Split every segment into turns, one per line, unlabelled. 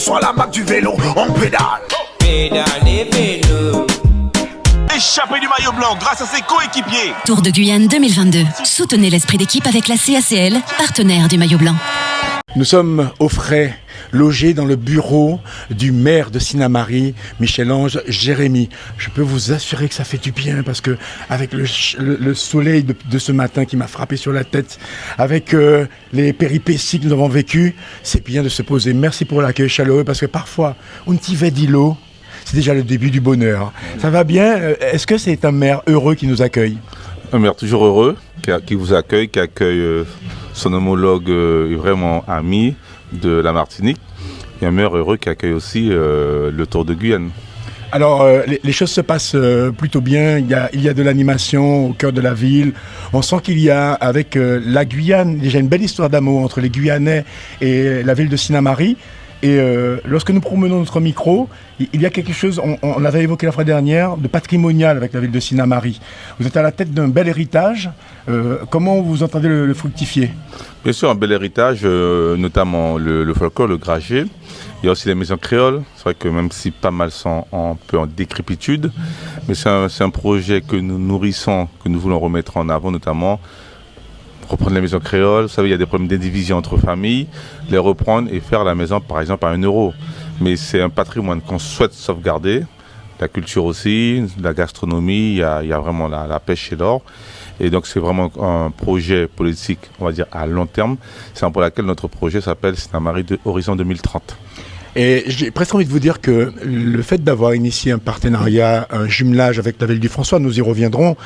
soit la marque du vélo, on pédale.
Pédale vélo.
Échappé du maillot blanc grâce à ses coéquipiers.
Tour de Guyane 2022. Soutenez l'esprit d'équipe avec la CACL, partenaire du maillot blanc.
Nous sommes au frais, logés dans le bureau du maire de Sinnamary, Michel-Ange Jérémy. Je peux vous assurer que ça fait du bien parce que avec le soleil de ce matin qui m'a frappé sur la tête, avec les péripéties que nous avons vécues, c'est bien de se poser. Merci pour l'accueil chaleureux parce que parfois, on t'y va d'îlot. C'est déjà le début du bonheur. Ça va bien? Est-ce que c'est un maire heureux qui nous accueille?
Un maire toujours heureux, qui vous accueille, qui accueille son homologue vraiment ami de la Martinique. Et un maire heureux qui accueille aussi le Tour de Guyane.
Alors, les choses se passent plutôt bien. Il y a de l'animation au cœur de la ville. On sent qu'il y a, avec la Guyane, déjà une belle histoire d'amour entre les Guyanais et la ville de Sinnamary. Et lorsque nous promenons notre micro, il y a quelque chose, on l'avait évoqué la fois dernière, de patrimonial avec la ville de Sinnamary. Vous êtes à la tête d'un bel héritage. Comment vous entendez le fructifier?
Bien sûr, un bel héritage, notamment le folklore, le grager. Il y a aussi les maisons créoles. C'est vrai que même si pas mal sont un peu en décrépitude, mais c'est un projet que nous nourrissons, que nous voulons remettre en avant, notamment reprendre les maisons créoles. Vous savez, il y a des problèmes d'indivision entre familles, les reprendre et faire la maison, par exemple, à 1 euro. Mais c'est un patrimoine qu'on souhaite sauvegarder. La culture aussi, la gastronomie, il y a vraiment la pêche et l'or. Et donc, c'est vraiment un projet politique, on va dire, à long terme. C'est pour laquelle notre projet s'appelle Sinnamary de Horizon 2030.
Et j'ai presque envie de vous dire que le fait d'avoir initié un partenariat, un jumelage avec la ville du François, nous y reviendrons,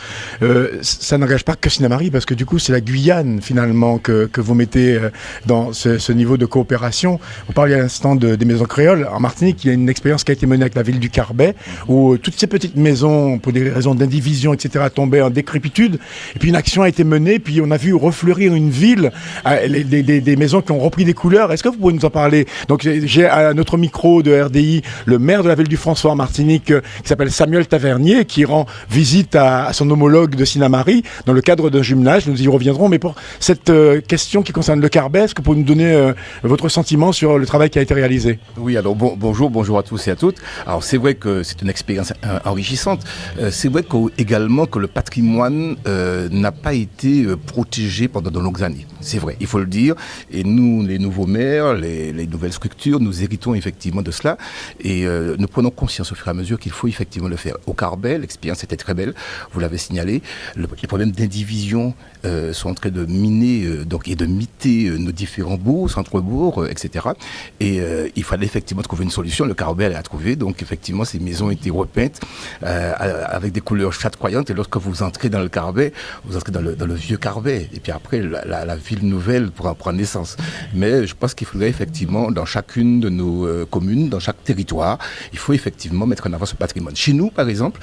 ça n'engage pas que Sinnamary, parce que du coup c'est la Guyane finalement que vous mettez dans ce niveau de coopération. Vous parliez à l'instant des maisons créoles. En Martinique, il y a une expérience qui a été menée avec la ville du Carbet, où toutes ces petites maisons, pour des raisons d'indivision, etc., tombaient en décrépitude. Et puis une action a été menée, puis on a vu refleurir une ville, des maisons qui ont repris des couleurs. Est-ce que vous pouvez nous en parler? Donc j'ai à notre micro de RDI, le maire de la ville du François en Martinique, qui s'appelle Samuel Tavernier, qui rend visite à son homologue de Sinnamary dans le cadre d'un jumelage. Nous y reviendrons. Mais pour cette question qui concerne le Carbet, est-ce que vous pouvez nous donner votre sentiment sur le travail qui a été réalisé?
Oui, alors bonjour à tous et à toutes. Alors c'est vrai que c'est une expérience enrichissante. C'est vrai également que le patrimoine n'a pas été protégé pendant de longues années. C'est vrai, il faut le dire. Et nous, les nouveaux maires, les nouvelles structures, nous héritons effectivement de cela et nous prenons conscience au fur et à mesure qu'il faut effectivement le faire. Au Carbet, l'expérience était très belle, vous l'avez signalé. Les problèmes d'indivision sont en train de miner et de miter nos différents bourgs, centres-bourgs, etc. Et il fallait effectivement trouver une solution. Le Carbet elle a trouvé, donc effectivement ces maisons étaient repeintes avec des couleurs chatoyantes et lorsque vous entrez dans le Carbet, vous entrez dans le vieux Carbet et puis après la ville nouvelle pourra prendre naissance. Mais je pense qu'il faudrait effectivement dans chacune de nos communes, dans chaque territoire, il faut effectivement mettre en avant ce patrimoine. Chez nous, par exemple,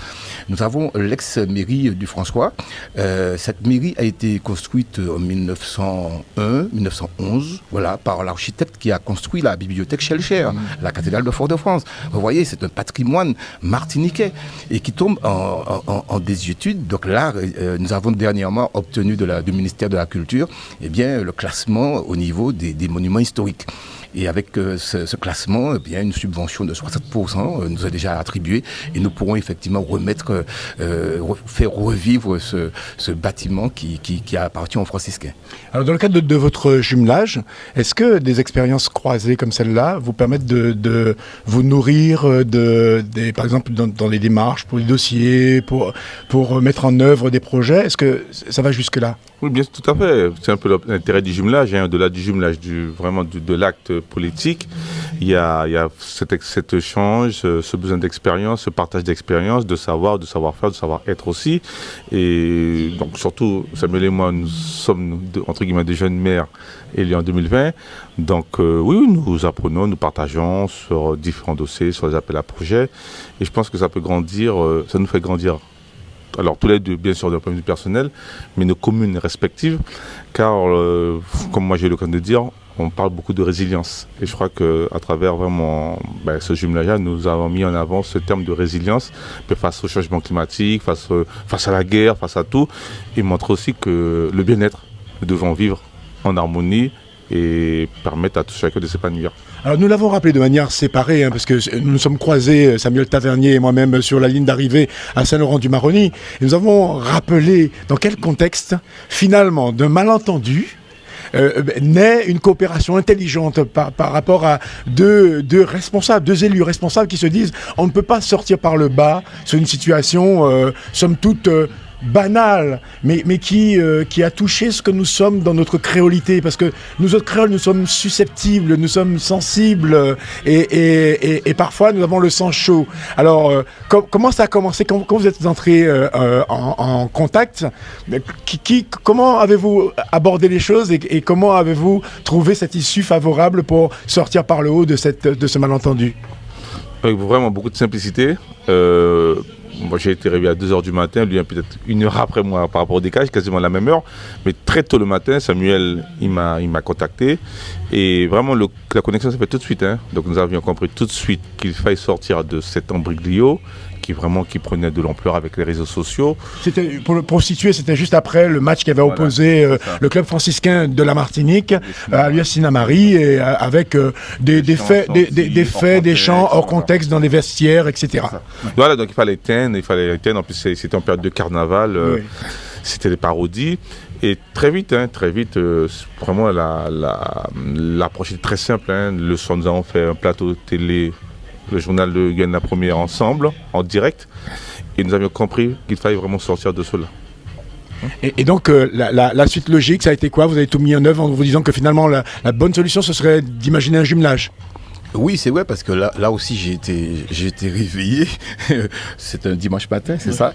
nous avons l'ex-mairie du François. Cette mairie a été construite en 1901, 1911, voilà, par l'architecte qui a construit la bibliothèque Schellcher, la cathédrale de Fort-de-France. Vous voyez, c'est un patrimoine martiniquais et qui tombe en désuétude. Donc là, nous avons dernièrement obtenu du ministère de la Culture le classement au niveau des monuments historiques. Et avec ce classement, une subvention de 60% nous est déjà attribuée et nous pourrons effectivement faire revivre ce bâtiment qui appartient aux franciscains. Alors
dans le cadre de votre jumelage, est-ce que des expériences croisées comme celle-là vous permettent de vous nourrir par exemple dans les démarches, pour les dossiers, pour mettre en œuvre des projets? Est-ce que ça va jusque-là?
Oui, bien tout à fait. C'est un peu l'intérêt du jumelage, au-delà du jumelage, de l'acte politique. Il y a cet échange, ce besoin d'expérience, ce partage d'expérience, de savoir-faire, de savoir-être aussi. Et donc surtout, Samuel et moi, nous sommes entre guillemets des jeunes maires élus en 2020. Donc oui, nous apprenons, nous partageons sur différents dossiers, sur les appels à projets. Et je pense que ça peut grandir, ça nous fait grandir. Alors tous les deux, bien sûr, d'un point de vue personnel, mais nos communes respectives, car, comme moi j'ai eu l'occasion de dire, on parle beaucoup de résilience. Et je crois qu'à travers vraiment ce jumelage-là, nous avons mis en avant ce terme de résilience face au changement climatique, face à la guerre, face à tout, et montre aussi que le bien-être, nous devons vivre en harmonie et permettre à tout chacun de s'épanouir.
Alors nous l'avons rappelé de manière séparée, parce que nous nous sommes croisés, Samuel Tavernier et moi-même, sur la ligne d'arrivée à Saint-Laurent-du-Maroni, et nous avons rappelé dans quel contexte, finalement, d'un malentendu, naît une coopération intelligente par rapport à deux responsables, deux élus responsables qui se disent on ne peut pas sortir par le bas sur une situation somme toute banale, mais qui a touché ce que nous sommes dans notre créolité, parce que nous autres créoles, nous sommes susceptibles, nous sommes sensibles, et parfois nous avons le sang chaud. Alors, comment ça a commencé, quand vous êtes entrés en contact, comment avez-vous abordé les choses, et comment avez-vous trouvé cette issue favorable pour sortir par le haut de ce malentendu?
Avec vraiment beaucoup de simplicité. Moi, j'ai été réveillé à 2h du matin, lui peut-être 1 heure après moi par rapport au décalage, quasiment à la même heure. Mais très tôt le matin, Samuel, il m'a contacté. Et vraiment, la connexion s'est faite tout de suite. Donc nous avions compris tout de suite qu'il fallait sortir de cet imbroglio qui prenait de l'ampleur avec les réseaux sociaux.
C'était, pour situer, c'était juste après le match qui avait opposé le club franciscain de la Martinique à l'US-Sinamari, et avec des faits, des chants hors contexte dans les vestiaires, etc.
Voilà, donc il fallait éteindre. En plus, c'était en période de carnaval. Oui. C'était des parodies. Et très vite, vraiment l'approche est très simple. Le soir, nous avons fait un plateau télé, le journal de Guyane La Première, ensemble, en direct. Et nous avions compris qu'il fallait vraiment sortir de cela.
Et donc, la suite logique, ça a été quoi? Vous avez tout mis en œuvre en vous disant que finalement, la bonne solution, ce serait d'imaginer un jumelage.
Oui, c'est vrai, parce que là aussi, j'ai été réveillé. C'est un dimanche matin, c'est ça.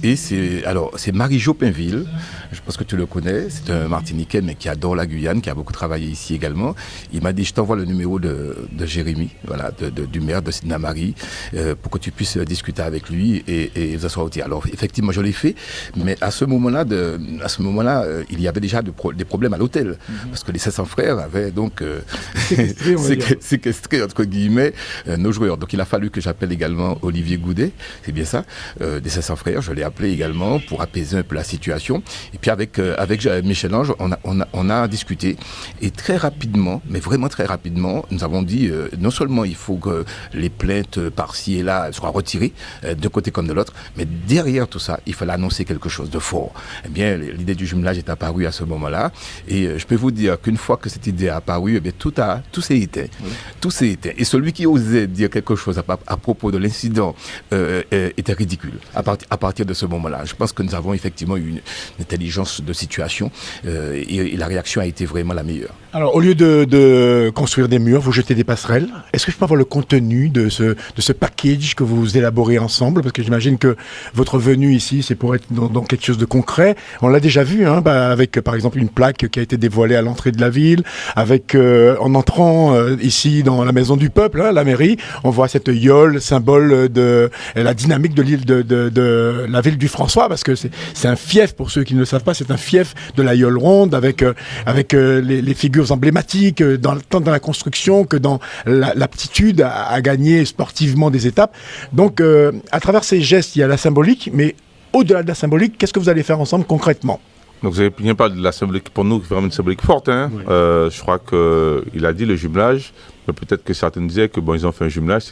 Et c'est Marie-Jo Pinville. Je pense que tu le connais. C'est un Martiniquais, mais qui adore la Guyane, qui a beaucoup travaillé ici également. Il m'a dit, je t'envoie le numéro de Jérémy, voilà, du maire de Sinamari, pour que tu puisses discuter avec lui et vous asseoir au thé. Alors, effectivement, je l'ai fait. Mais à ce moment-là, il y avait déjà des problèmes à l'hôtel. Parce que les 700 frères avaient donc séquestré, entre guillemets, nos joueurs. Donc il a fallu que j'appelle également Olivier Goudet, c'est bien ça, des 500 frères. Je l'ai appelé également pour apaiser un peu la situation. Et puis avec Michel-Ange, on a discuté. Et très rapidement, mais vraiment très rapidement, nous avons dit, non seulement il faut que les plaintes par-ci et là soient retirées, d'un côté comme de l'autre, mais derrière tout ça, il fallait annoncer quelque chose de fort. Eh bien, l'idée du jumelage est apparue à ce moment-là. Et je peux vous dire qu'une fois que cette idée a apparu, eh bien, tout s'est éteint. Oui. Tout s'est éteint. Et celui qui osait dire quelque chose à propos de l'incident était ridicule à partir de ce moment-là. Je pense que nous avons effectivement eu une intelligence de situation et la réaction a été vraiment la meilleure.
Alors, au lieu de construire des murs, vous jetez des passerelles. Est-ce que je peux avoir le contenu de ce package que vous élaborez ensemble? Parce que j'imagine que votre venue ici, c'est pour être dans quelque chose de concret. On l'a déjà vu, avec par exemple une plaque qui a été dévoilée à l'entrée de la ville, avec en entrant ici dans la maison du peuple, la mairie, on voit cette yole, symbole de la dynamique de l'île de la ville du François, parce que c'est un fief, pour ceux qui ne le savent pas, c'est un fief de la yole ronde, avec les figures emblématiques, tant dans la construction que dans l'aptitude à gagner sportivement des étapes. Donc, à travers ces gestes, il y a la symbolique, mais au-delà de la symbolique, qu'est-ce que vous allez faire ensemble concrètement?
Donc vous avez bien parlé de la symbolique, pour nous, vraiment une symbolique forte. Oui. Je crois qu'il a dit le jumelage, mais peut-être que certains disaient que ils ont fait un jumelage,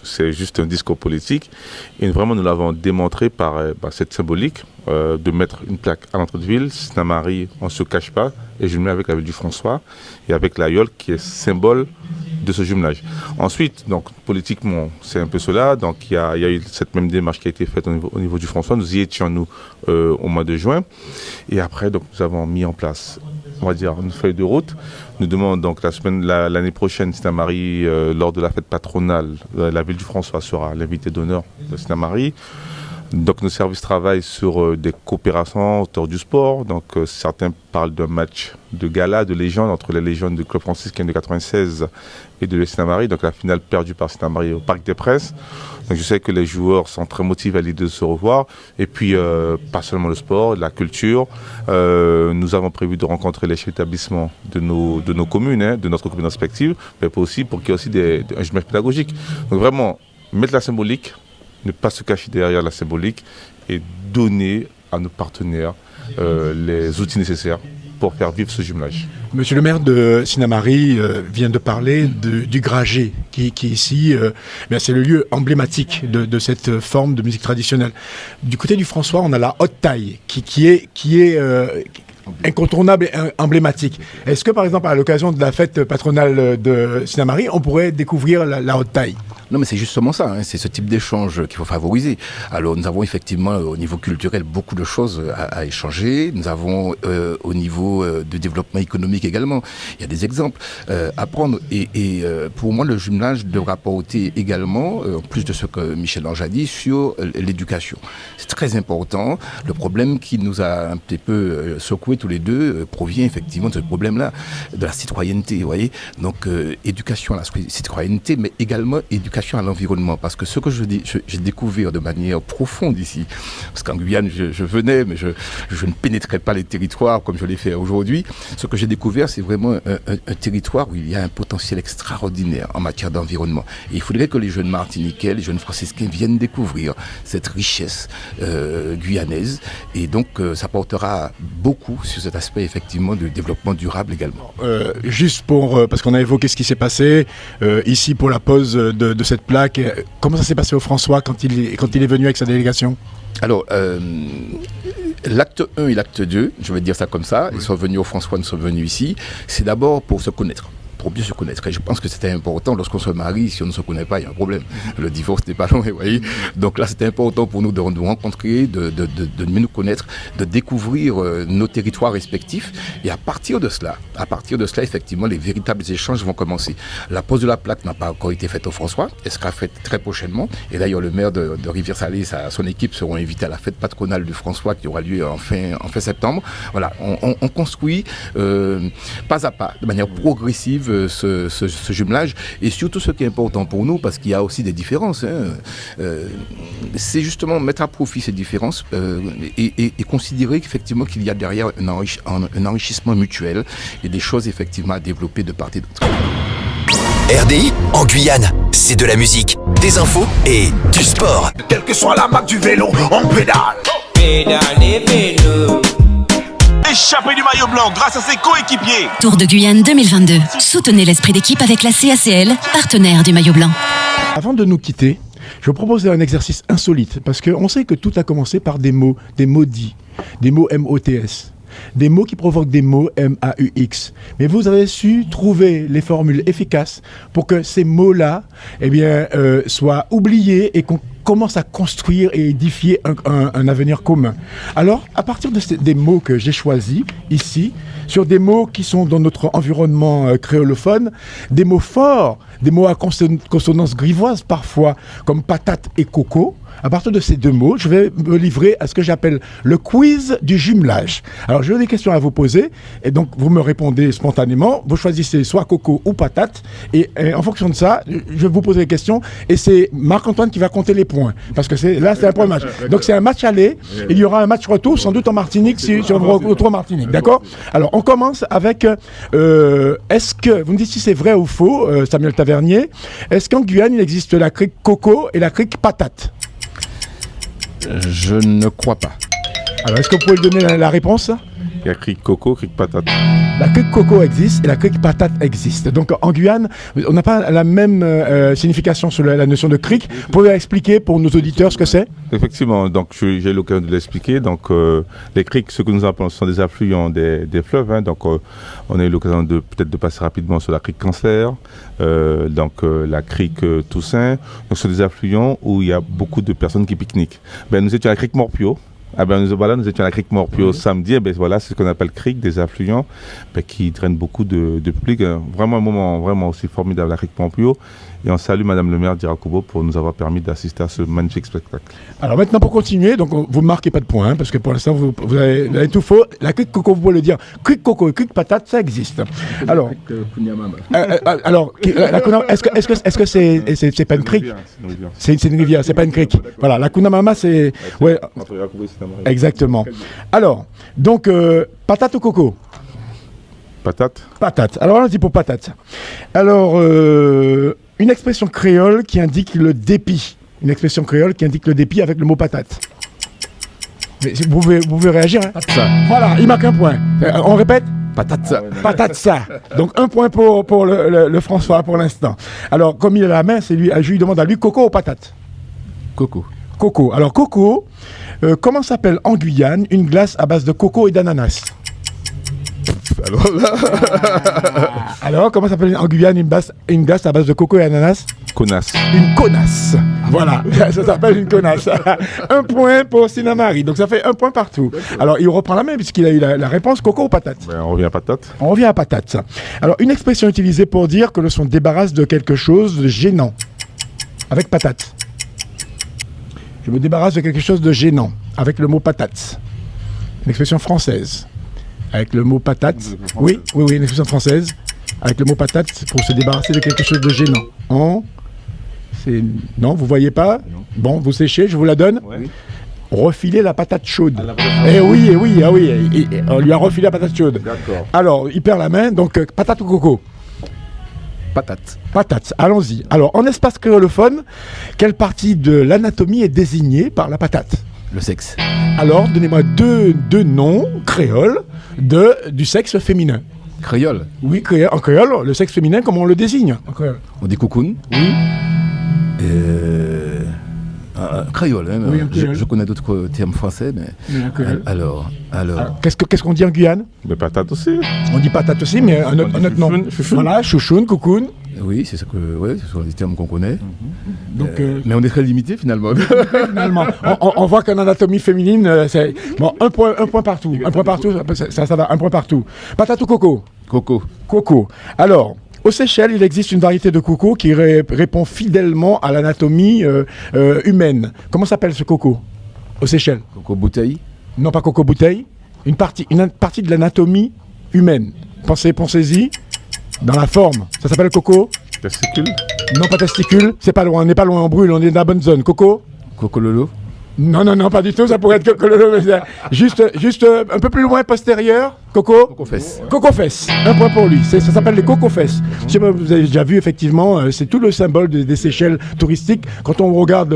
c'est juste un discours politique. Et vraiment, nous l'avons démontré par cette symbolique de mettre une plaque à l'entrée de ville, Sinamari, on ne se cache pas, et jumelé avec la ville du François, et avec la yole qui est symbole de ce jumelage. Ensuite, donc politiquement, c'est un peu cela. Donc il y a eu cette même démarche qui a été faite au niveau du François. Nous y étions, nous, au mois de juin. Et après, donc, nous avons mis en place, on va dire, une feuille de route. Nous demandons donc l'année prochaine, Sinamari, lors de la fête patronale, la ville du François sera l'invité d'honneur de Sinamari. Donc nos services travaillent sur des coopérations autour du sport. Donc certains parlent d'un match de gala, de légende, entre les légendes du club franciscain de 96 et de Sinamari. Donc la finale perdue par Sinamari au Parc des Princes. Donc je sais que les joueurs sont très motivés à l'idée de se revoir. Et puis pas seulement le sport, la culture. Nous avons prévu de rencontrer les chefs d'établissement de nos communes, de notre commune respective, mais aussi pour qu'il y ait aussi un jumelage pédagogique. Donc vraiment, mettre la symbolique, ne pas se cacher derrière la symbolique et donner à nos partenaires les outils nécessaires pour faire vivre ce jumelage.
Monsieur le maire de Sinnamary vient de parler du Gragé, qui ici, c'est le lieu emblématique de cette forme de musique traditionnelle. Du côté du François, on a la haute taille, qui est incontournable et emblématique. Est-ce que, par exemple, à l'occasion de la fête patronale de Sinnamary, on pourrait découvrir la haute taille ?
Non, mais c'est justement ça, c'est ce type d'échange qu'il faut favoriser. Alors, nous avons effectivement, au niveau culturel, beaucoup de choses à échanger. Nous avons, au niveau de développement économique également, il y a des exemples à prendre. Et pour moi, le jumelage devra porter également, en plus de ce que Michel Ange a dit, sur l'éducation. C'est très important. Le problème qui nous a un petit peu secoué tous les deux provient effectivement de ce problème-là, de la citoyenneté, vous voyez. Donc, éducation à la citoyenneté, mais également éducation à l'environnement, parce que ce que j'ai découvert de manière profonde ici, parce qu'en Guyane je venais, mais je ne pénétrais pas les territoires comme je l'ai fait aujourd'hui. Ce que j'ai découvert, c'est vraiment un territoire où il y a un potentiel extraordinaire en matière d'environnement. Et il faudrait que les jeunes Martiniquais, les jeunes franciscains viennent découvrir cette richesse guyanaise, et donc ça portera beaucoup sur cet aspect effectivement de développement durable également.
Juste parce qu'on a évoqué ce qui s'est passé ici pour la pose de cette plaque, comment ça s'est passé au François quand il est venu avec sa délégation ?
Alors, l'acte 1 et l'acte 2, je vais dire ça comme ça, ils sont venus au François, nous sommes venus ici, c'est d'abord pour se connaître. Pour bien se connaître. Et je pense que c'était important lorsqu'on se marie, si on ne se connaît pas, il y a un problème. Le divorce n'est pas loin, vous voyez. Donc là, c'était important pour nous de nous rencontrer, de mieux nous connaître, de découvrir nos territoires respectifs. Et à partir de cela, effectivement, les véritables échanges vont commencer. La pose de la plaque n'a pas encore été faite au François. Elle sera faite très prochainement. Et d'ailleurs, le maire de Rivière-Salée, son équipe seront invités à la fête patronale du François qui aura lieu en fin septembre. Voilà, on construit pas à pas, de manière progressive, ce jumelage, et surtout ce qui est important pour nous, parce qu'il y a aussi des différences, c'est justement mettre à profit ces différences et considérer qu'effectivement qu'il y a derrière un enrichissement mutuel et des choses effectivement à développer de part et d'autre.
RDI, en Guyane, c'est de la musique, des infos et du sport.
Quelle que soit la marque du vélo, on pédale.
Pédale vélo.
Échappé du maillot blanc grâce à ses coéquipiers.
Tour de Guyane 2022. Soutenez l'esprit d'équipe avec la CACL, partenaire du maillot blanc.
Avant de nous quitter, je vais proposer un exercice insolite, parce qu'on sait que tout a commencé par des mots dits, des mots MOTS. Des mots qui provoquent des mots MAUX. Mais vous avez su trouver les formules efficaces pour que ces mots-là soient oubliés et qu'on commence à construire et édifier un avenir commun. Alors, à partir des mots que j'ai choisis ici, sur des mots qui sont dans notre environnement créolophone, des mots forts, des mots à consonance grivoise parfois, comme patate et coco. À partir de ces deux mots, je vais me livrer à ce que j'appelle le quiz du jumelage. Alors, j'ai des questions à vous poser, et donc vous me répondez spontanément. Vous choisissez soit coco ou patate, et en fonction de ça, je vais vous poser des questions, et c'est Marc-Antoine qui va compter les points, parce que c'est un premier match. Donc, c'est un match aller, il y aura un match retour, sans doute en Martinique, si on retrouve en Martinique, d'accord ? Alors, on commence avec, est-ce que, vous me dites si c'est vrai ou faux, Samuel Tavernier, est-ce qu'en Guyane, il existe la crique coco et la crique patate ?
Je ne crois pas.
Alors, est-ce que vous pouvez lui donner la réponse ?
Il y a crique coco, crique patate.
La crique coco existe et la crique patate existe. Donc en Guyane, on n'a pas la même signification sur la notion de crique. Vous pouvez expliquer pour nos auditeurs ce que c'est ?
Effectivement, donc j'ai eu l'occasion de l'expliquer. Donc les criques, ce que nous appelons, sont des affluents des fleuves. Donc on a eu l'occasion peut-être de passer rapidement sur la crique Cancer, la crique Toussaint. Donc ce sont des affluents où il y a beaucoup de personnes qui pique-niquent. Nous étions à la crique Morpio. Nous étions à la crique Morpio samedi. C'est ce qu'on appelle crique, des affluents qui traînent beaucoup de public. Vraiment un moment vraiment aussi formidable à la crique Morpio. Et on salue Madame le maire d'Irakobo pour nous avoir permis d'assister à ce magnifique spectacle. Alors maintenant, pour continuer, donc vous ne marquez pas de points, parce que pour l'instant, vous avez tout faux. La crique coco, vous pouvez le dire. Crique coco et crique patate, ça existe. Alors, est-ce que c'est pas une crique ? C'est une rivière, c'est pas une crique. Voilà, la Kunamama, c'est... Ouais. Exactement. Alors, donc, patate ou coco ? Patate. Alors, on dit pour patate. Alors, une expression créole qui indique le dépit. Une expression créole qui indique le dépit avec le mot patate.
Mais vous pouvez réagir. Hein.
Patatsa.
Voilà, il marque un point. On répète.
Patatsa.
Patatsa. Donc un point pour le François pour l'instant. Alors, comme il a la main, je lui demande à lui coco ou patate.
Coco.
Coco. Alors, coco, comment s'appelle en Guyane une glace à base de coco et d'ananas?
Alors là.
Alors, comment s'appelle en Guyane une glace à base de coco et ananas?
Connasse.
Une connasse. Voilà, ça s'appelle une connasse. Un point pour Sinamari. Donc ça fait un point partout. Alors il reprend la main puisqu'il a eu la réponse coco ou patate.
Ben, on revient à patate.
On revient à patate. Alors une expression utilisée pour dire que l'on se débarrasse de quelque chose de gênant. Avec patate. Je me débarrasse de quelque chose de gênant. Avec le mot patate. Une expression française. Avec le mot patate. Oui, une expression française. Avec le mot patate pour se débarrasser de quelque chose de gênant. Non, vous voyez pas? Non. Bon, vous séchez, je vous la donne.
Ouais.
Refiler la patate chaude. Oui, on lui a refilé la patate chaude.
D'accord.
Alors, il perd la main, donc patate ou coco?
Patate.
Patate, allons-y. Alors, en espace créolophone, quelle partie de l'anatomie est désignée par la patate?
Le sexe.
Alors, donnez-moi deux noms créoles du sexe féminin.
Créole.
Oui, en créole, le sexe féminin, comment on le désigne en créole?
On dit cocoon.
Oui.
Créole, hein,
oui,
je connais d'autres termes français, mais alors.
Qu'est-ce qu'on dit en Guyane?
Mais patate aussi.
On dit patate aussi, mais un autre nom. Voilà, chouchoune, coucoune.
Oui, c'est ça ce sont des termes qu'on connaît.
Donc,
mais on est très limité finalement.
Finalement, on voit qu'en anatomie féminine, c'est bon, un point partout. Un point partout, ça va, un point partout. Patate ou coco? Coco. Alors. Aux Seychelles, il existe une variété de coco qui répond fidèlement à l'anatomie humaine. Comment s'appelle ce coco aux Seychelles?
Coco bouteille?
Non, pas coco bouteille. Une partie de l'anatomie humaine. Pensez-y. Dans la forme. Ça s'appelle coco?
Testicule?
Non, pas testicule. C'est pas loin. On n'est pas loin, on brûle. On est dans la bonne zone. Coco?
Coco lolo?
Non, pas du tout. Ça pourrait être coco lolo. Juste un peu plus loin, postérieur. Coco?
Coco-fesse.
Coco-fesse. Un point pour lui. Ça s'appelle les coco-fesses. Je sais pas, vous avez déjà vu, effectivement, c'est tout le symbole des Seychelles touristiques. Quand on regarde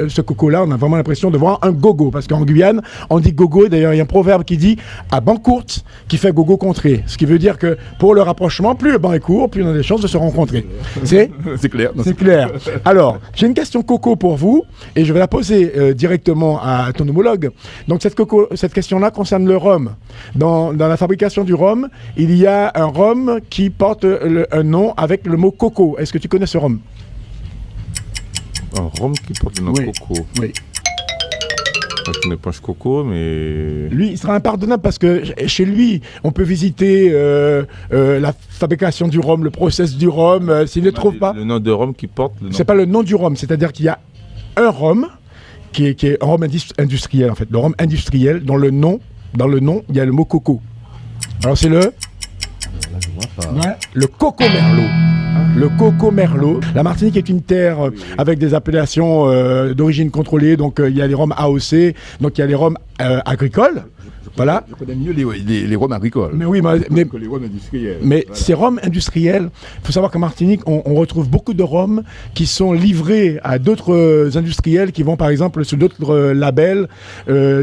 ce coco-là, on a vraiment l'impression de voir un gogo. Parce qu'en Guyane, on dit gogo. D'ailleurs, il y a un proverbe qui dit « à banc courte qui fait gogo contré ». Ce qui veut dire que pour le rapprochement, plus le banc est court, plus on a des chances de se rencontrer. C'est
clair.
C'est clair. Alors, j'ai une question coco pour vous et je vais la poser directement à ton homologue. Donc, cette question-là concerne le rhum. Dans la fabrication du rhum, il y a un rhum qui porte un nom avec le mot coco. Est-ce que tu connais ce rhum?
Un rhum qui porte le nom coco.
Oui.
Je connais pas ce coco, mais...
Lui, il sera impardonnable parce que chez lui, on peut visiter la fabrication du rhum, le process du rhum. S'il ne trouve pas...
Le nom de rhum qui porte...
C'est pas le nom du rhum, c'est-à-dire qu'il y a un rhum qui est un rhum industriel, en fait. Le rhum industriel, dans le nom, il y a le mot coco. Alors c'est le Coco Merlot. Le Coco Merlot. La Martinique est une terre avec des appellations d'origine contrôlée. Donc il y a les rhums AOC, donc il y a les rhums agricoles. Voilà.
Je connais mieux les rhums agricoles.
Mais oui,
que les rhums industriels.
Mais voilà. Ces rhums industriels, il faut savoir qu'en Martinique, on retrouve beaucoup de rhums qui sont livrés à d'autres industriels qui vont par exemple sur d'autres labels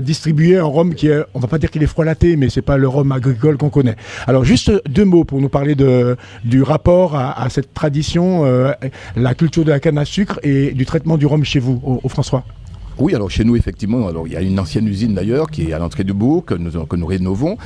distribuer un rhum qui est, on va pas dire qu'il est frelaté, mais c'est pas le rhum agricole qu'on connaît. Alors juste deux mots pour nous parler du rapport à cette tradition, la culture de la canne à sucre et du traitement du rhum chez vous, au François.
Oui, alors chez nous, effectivement, alors, il y a une ancienne usine d'ailleurs qui est à l'entrée du bourg, que nous rénovons.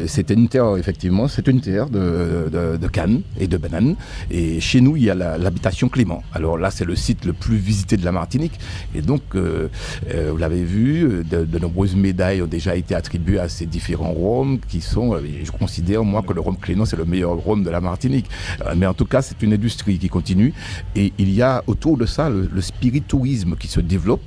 C'était une terre, effectivement, c'est une terre de canne et de bananes. Et chez nous, il y a l'habitation Clément. Alors là, c'est le site le plus visité de la Martinique. Et donc, vous l'avez vu, de nombreuses médailles ont déjà été attribuées à ces différents rhums qui sont, je considère, moi, que le rhum Clément, c'est le meilleur rhum de la Martinique. Mais en tout cas, c'est une industrie qui continue. Et il y a autour de ça le spiritourisme qui se développe,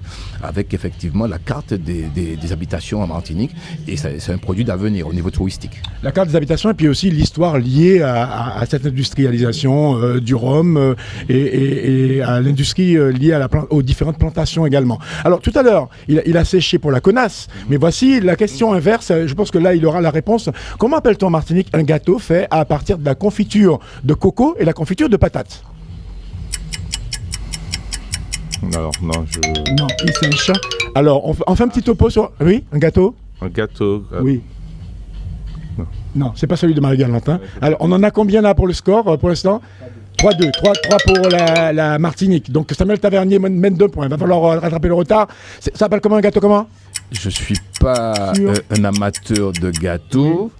avec effectivement la carte des habitations en Martinique, et c'est un produit d'avenir au niveau touristique.
La carte des habitations et puis aussi l'histoire liée à cette industrialisation du rhum et à l'industrie liée aux différentes plantations également. Alors tout à l'heure, il a séché pour la connasse, mais voici la question inverse, je pense que là il aura la réponse. Comment appelle-t-on en Martinique un gâteau fait à partir de la confiture de coco et la confiture de patate?
Alors, non,
Non, il sèche. Alors, on fait un petit topo sur... Oui, un gâteau.
Un gâteau.
Oui.
Non.
Non, c'est pas celui de Marie-Galantin. Alors, on en a combien là pour le score, pour l'instant 3-2. 3 pour la Martinique. Donc, Samuel Tavernier mène 2 points. Il va falloir rattraper le retard. Ça s'appelle comment un gâteau comment?
Je suis pas un amateur de gâteaux.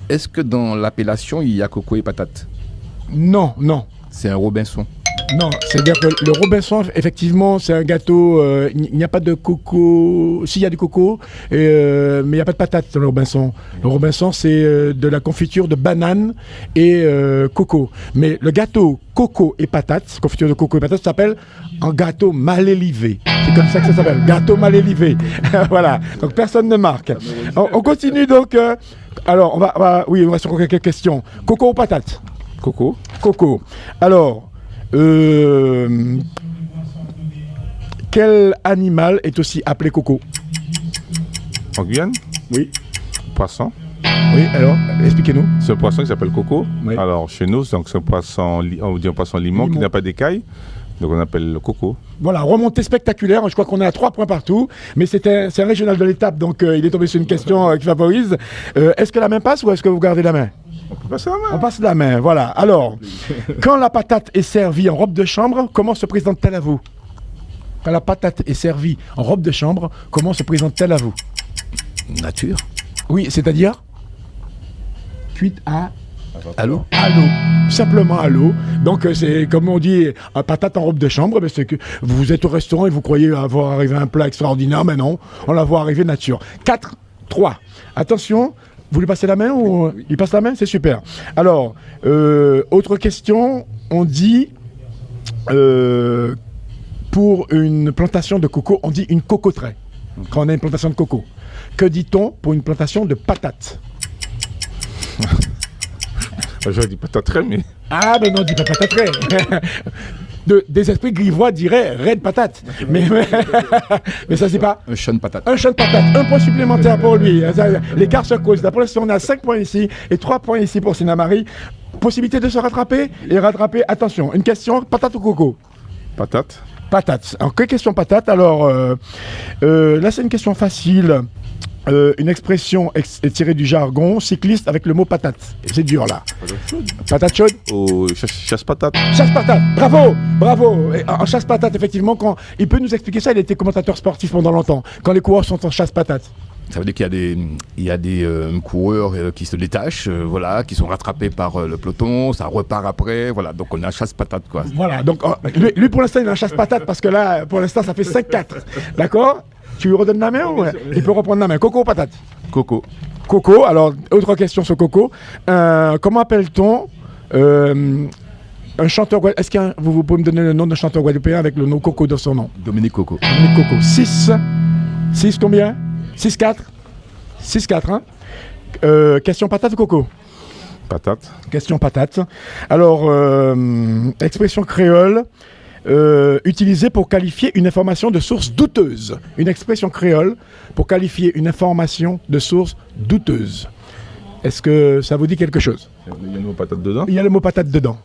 Est-ce que dans l'appellation, il y a coco et patate?
Non, non.
C'est un Robinson.
Non, c'est-à-dire que le Robinson, effectivement, c'est un gâteau. Il n'y a pas de coco. Si, il y a du coco, mais il n'y a pas de patate dans le Robinson. Le Robinson, c'est de la confiture de banane et coco. Mais le gâteau coco et patate, confiture de coco et patate, s'appelle un gâteau mal élevé. C'est comme ça que ça s'appelle, gâteau mal élevé. Voilà. Donc personne ne marque. On continue donc. Alors, on va sur quelques questions. Coco ou patate?
Coco.
Coco. Alors. Quel animal est aussi appelé coco?
En Guyane?
Oui.
Poisson.
Oui, alors, expliquez-nous.
C'est un poisson qui s'appelle coco.
Oui.
Alors, chez nous, donc, c'est un poisson, on dit un poisson limon qui n'a pas d'écailles. Donc, on appelle le coco.
Voilà, remontée spectaculaire. Je crois qu'on est à 3 points partout. Mais c'est un régional de l'étape, donc il est tombé sur une question qui favorise. Est-ce que la main passe ou est-ce que vous gardez la main?
On peut passer la main.
On passe la main, voilà. Alors, quand la patate est servie en robe de chambre, comment se présente-t-elle à vous? Quand la patate est servie en robe de chambre, comment se présente-t-elle à vous?
Nature.
Oui, c'est-à-dire cuite à
l'eau.
À l'eau, simplement à l'eau. Donc c'est comme on dit, un patate en robe de chambre, ben, c'est que vous êtes au restaurant et vous croyez avoir arrivé à un plat extraordinaire, mais non, on la voit arriver nature. 4-3. Attention, vous lui passez la main ou oui. Il passe la main? C'est super. Alors, autre question, on dit pour une plantation de coco, on dit une cocoterie. Quand on a une plantation de coco. Que dit-on pour une plantation de patates?
J'aurais dit pataterie, mais...
Ah, ben non, dis pas pataterie. Des esprits grivois diraient raide patate. Mais ça, c'est pas.
Un champ de patate.
Un champ de patate. 1 point supplémentaire pour lui. L'écart se creuse. Là, pour l'instant, on a 5 points ici et 3 points ici pour Sinamari. Possibilité de se rattraper et rattraper. Attention, une question patate ou coco?
Patate.
Patate. Alors, quelle question patate? Alors, là, c'est une question facile. Une expression est tirée du jargon cycliste avec le mot patate. C'est dur là. Patate chaude?
Ou chasse-patate.
Chasse-patate, bravo, bravo. Et en chasse-patate, effectivement, quand il peut nous expliquer ça, il était commentateur sportif pendant longtemps, quand les coureurs sont en chasse-patate.
Ça veut dire qu'il y a des coureurs qui se détachent, voilà, qui sont rattrapés par le peloton, ça repart après, voilà, donc on a chasse-patate quoi.
Voilà, donc lui pour l'instant il a un chasse-patate parce que là, pour l'instant ça fait 5-4, d'accord? Tu lui redonnes la main ou il peut reprendre la main? Coco ou patate?
Coco.
Coco, alors autre question sur Coco. Comment appelle-t-on un chanteur guadeloupéen? Est-ce que vous pouvez me donner le nom d'un chanteur guadeloupéen avec le nom Coco dans son nom?
Dominique Coco.
Dominique Coco. 6 combien? 6-4? 6-4, hein? Question patate ou coco?
Patate.
Question patate. Alors, expression créole. Utilisée pour qualifier une information de source douteuse. Une expression créole pour qualifier une information de source douteuse. Est-ce que ça vous dit quelque chose?
Il y a le mot patate dedans?
Il y a le mot patate dedans.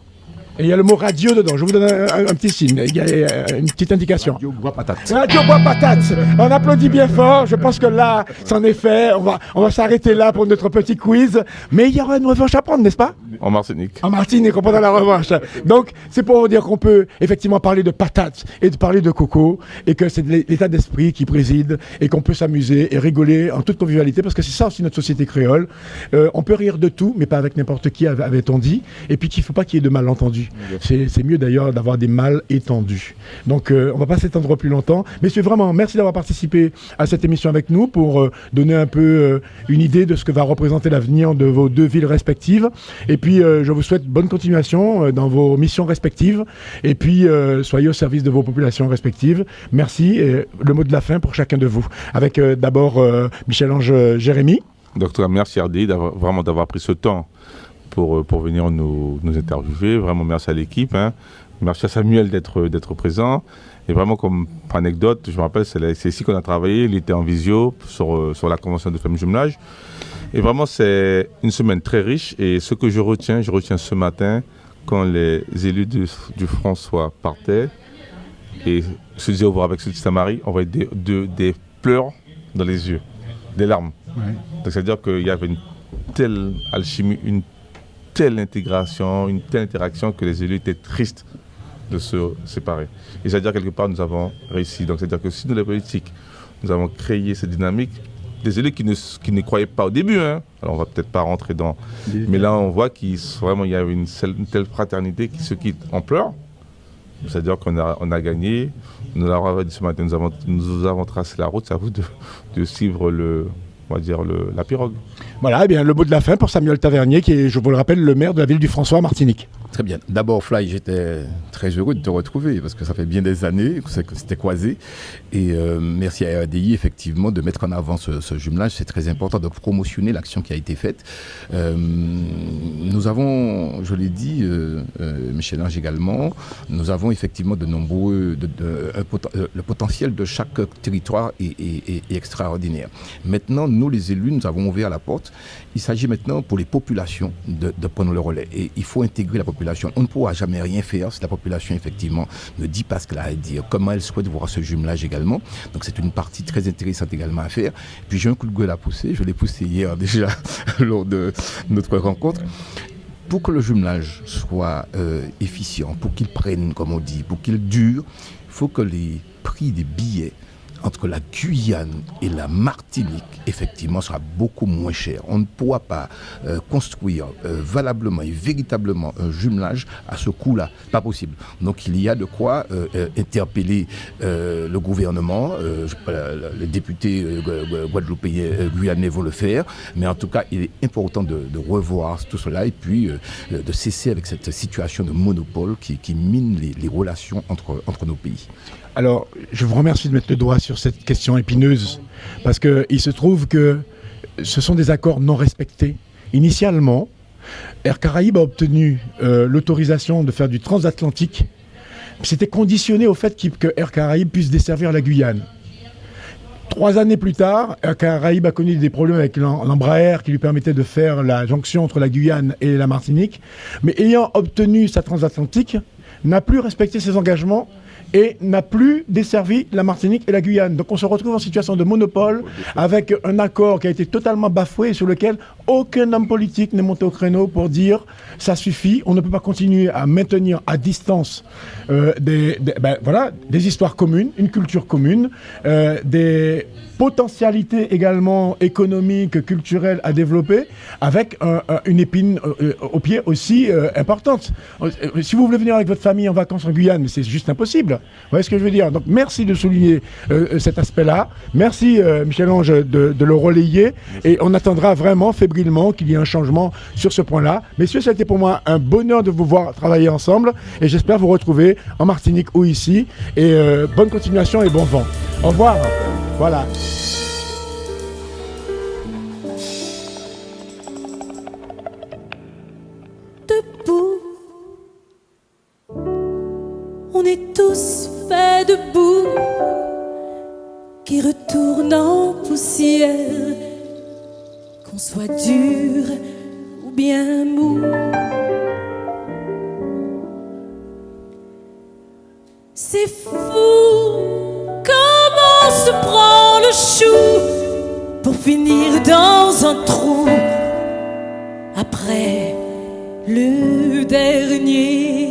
Et il y a le mot radio dedans. Je vous donne un petit signe. Il y a une petite indication.
Radio bois patate.
Radio bois patate. On applaudit bien fort. Je pense que là, c'en est fait. On va s'arrêter là pour notre petit quiz. Mais il y aura une revanche à prendre, n'est-ce pas?
En Martinique.
En Martinique, on prend la revanche. Donc, c'est pour vous dire qu'on peut effectivement parler de patates et de parler de coco et que c'est l'état d'esprit qui préside et qu'on peut s'amuser et rigoler en toute convivialité parce que c'est ça aussi notre société créole. On peut rire de tout, mais pas avec n'importe qui, avait-on dit. Et puis qu'il ne faut pas qu'il y ait de malentendus. C'est mieux d'ailleurs d'avoir des mal étendus. Donc, on ne va pas s'étendre plus longtemps. Messieurs, vraiment, merci d'avoir participé à cette émission avec nous pour donner un peu une idée de ce que va représenter l'avenir de vos deux villes respectives. Et puis, je vous souhaite bonne continuation dans vos missions respectives. Et puis, soyez au service de vos populations respectives. Merci. Et le mot de la fin pour chacun de vous. Avec d'abord Michel-Ange Jérémy.
Docteur, merci RDI d'avoir pris ce temps pour venir nous interviewer. Vraiment, merci à l'équipe. Hein. Merci à Samuel d'être présent. Et vraiment, comme anecdote, je me rappelle, c'est ici qu'on a travaillé. Il était en visio sur la convention de femmes jumelage. Et vraiment, c'est une semaine très riche. Et ce que je retiens ce matin, quand les élus du François partaient, et se dire au revoir avec Sainte-Marie, on voyait des pleurs dans les yeux, des larmes.
Ouais.
Donc c'est-à-dire qu'il y avait une telle alchimie, une telle intégration, une telle interaction que les élus étaient tristes de se séparer. Et c'est-à-dire quelque part nous avons réussi. Donc c'est-à-dire que si nous les politiques, nous avons créé cette dynamique, des élus qui ne croyaient pas au début, hein. Alors on va peut-être pas rentrer dans... Mais là on voit qu'il y avait une telle fraternité qui se quitte en pleurs. C'est-à-dire qu'on a gagné. Nous l'avons dit ce matin, nous avons tracé la route. C'est à vous de suivre la pirogue.
Voilà, eh bien, le mot de la fin pour Samuel Tavernier, qui est, je vous le rappelle, le maire de la ville du François à Martinique.
Très bien. D'abord, Fly, j'étais très heureux de te retrouver parce que ça fait bien des années que c'était croisé. Et merci à RDI, effectivement, de mettre en avant ce jumelage. C'est très important de promotionner l'action qui a été faite. Nous avons, je l'ai dit, Michel-Ange également, nous avons effectivement de nombreux... le potentiel de chaque territoire est extraordinaire. Maintenant, nous, les élus, nous avons ouvert la porte. Il s'agit maintenant pour les populations de prendre le relais. Et il faut intégrer la population. On ne pourra jamais rien faire si la population, effectivement, ne dit pas ce qu'elle a à dire, comment elle souhaite voir ce jumelage également. Donc c'est une partie très intéressante également à faire. Puis j'ai un coup de gueule à pousser. Je l'ai poussé hier déjà lors de notre rencontre. Pour que le jumelage soit efficient, pour qu'il prenne, comme on dit, pour qu'il dure, il faut que les prix des billets entre la Guyane et la Martinique, effectivement, sera beaucoup moins cher. On ne pourra pas construire valablement et véritablement un jumelage à ce coût-là. Pas possible. Donc il y a de quoi interpeller le gouvernement. Les députés guadeloupéens, guyanais vont le faire. Mais en tout cas, il est important de revoir tout cela et puis de cesser avec cette situation de monopole qui mine les relations entre nos pays.
Alors, je vous remercie de mettre le doigt sur cette question épineuse, parce qu'il se trouve que ce sont des accords non respectés. Initialement, Air Caraïbes a obtenu l'autorisation de faire du transatlantique. C'était conditionné au fait que Air Caraïbes puisse desservir la Guyane. 3 années plus tard, Air Caraïbes a connu des problèmes avec l'Embraer qui lui permettait de faire la jonction entre la Guyane et la Martinique. Mais ayant obtenu sa transatlantique, n'a plus respecté ses engagements et n'a plus desservi la Martinique et la Guyane. Donc on se retrouve en situation de monopole avec un accord qui a été totalement bafoué et sur lequel aucun homme politique n'est monté au créneau pour dire ça suffit, on ne peut pas continuer à maintenir à distance des histoires communes, une culture commune, des potentialités également économiques, culturelles à développer avec une épine au pied aussi importante. Si vous voulez venir avec votre famille en vacances en Guyane, mais c'est juste impossible. Vous voyez ce que je veux dire? Donc merci de souligner cet aspect-là. Merci Michel-Ange de le relayer et on attendra vraiment fébrilement qu'il y ait un changement sur ce point-là. Messieurs, ça a été pour moi un bonheur de vous voir travailler ensemble et j'espère vous retrouver en Martinique ou ici. Et bonne continuation et bon vent. Au revoir. Voilà.
Debout, on est tous faits de boue qui retourne en poussière, qu'on soit dur ou bien mou. C'est fou comment se prend le chou pour finir dans un trou après le dernier